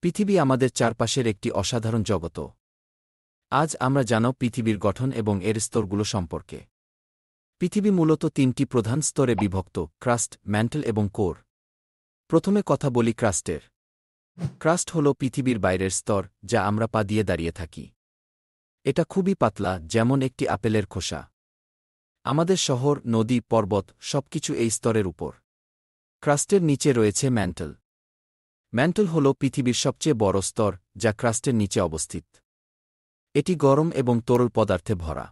পৃথিবী আমাদের চারপাশের একটি অসাধারণ জগৎ। আজ আমরা জানো পৃথিবীর গঠন এবং এর স্তরগুলো সম্পর্কে। পৃথিবী মূলত তিনটি প্রধান স্তরে বিভক্ত: ক্রাস্ট, ম্যান্টল এবং কোর। প্রথমে কথা বলি ক্রাস্টের। ক্রাস্ট হল পৃথিবীর বাইরের স্তর, যা আমরা পা দিয়ে দাঁড়িয়ে থাকি। এটা খুবই পাতলা, যেমন একটি আপেলের খোসা। আমাদের শহর, নদী, পর্বত সবকিছু এই স্তরের উপর। ক্রাস্টের নিচে রয়েছে ম্যান্টল। ম্যান্টল হল পৃথিবীর সবচেয়ে বড় স্তর, যা ক্রাস্টের নিচে অবস্থিত। এটি গরম এবং তরল পদার্থে ভরা।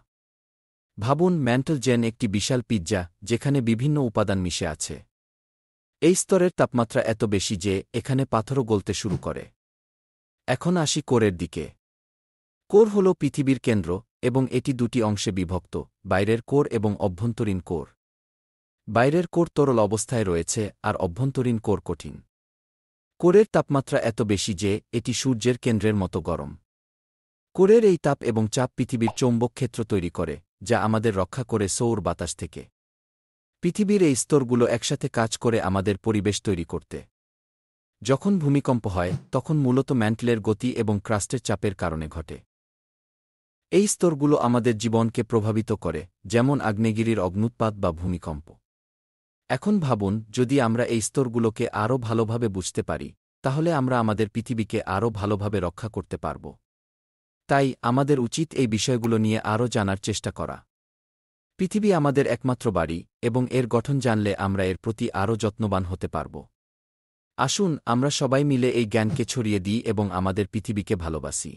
ভাবুন, ম্যান্টল যেন একটি বিশাল পিজ্জা, যেখানে বিভিন্ন উপাদান মিশে আছে। এই স্তরের তাপমাত্রা এত বেশি যে এখানে পাথরও গলতে শুরু করে। এখন আসি কোরের দিকে। কোর হল পৃথিবীর কেন্দ্র, এবং এটি দুটি অংশে বিভক্ত: বাইরের কোর এবং অভ্যন্তরীণ কোর। বাইরের কোর তরল অবস্থায় রয়েছে, আর অভ্যন্তরীণ কোর কঠিন। কোরের তাপমাত্রা এত বেশি যে এটি সূর্যের কেন্দ্রের মতো গরম। কোরের এই তাপ এবং চাপ পৃথিবীর চৌম্বক ক্ষেত্র তৈরি করে, যা আমাদের রক্ষা করে সৌর বাতাস থেকে। পৃথিবীর এই স্তরগুলো একসাথে কাজ করে আমাদের পরিবেশ তৈরি করতে। যখন ভূমিকম্প হয়, তখন মূলত ম্যান্টলের গতি এবং ক্রাস্টের চাপের কারণে ঘটে। এই স্তরগুলো আমাদের জীবনকে প্রভাবিত করে, যেমন আগ্নেয়গিরির অগ্ন্যুৎপাত বা ভূমিকম্প। এখন ভাবুন, যদি আমরা এই স্তরগুলোকে আরও ভালোভাবে বুঝতে পারি, তাহলে আমরা আমাদের পৃথিবীকে আরও ভালোভাবে রক্ষা করতে পারব। তাই আমাদের উচিত এই বিষয়গুলো নিয়ে আরও জানার চেষ্টা করা। পৃথিবী আমাদের একমাত্র বাড়ি, এবং এর গঠন জানলে আমরা এর প্রতি আরও যত্নবান হতে পারব। আসুন আমরা সবাই মিলে এই জ্ঞানকে ছড়িয়ে দিই এবং আমাদের পৃথিবীকে ভালোবাসি।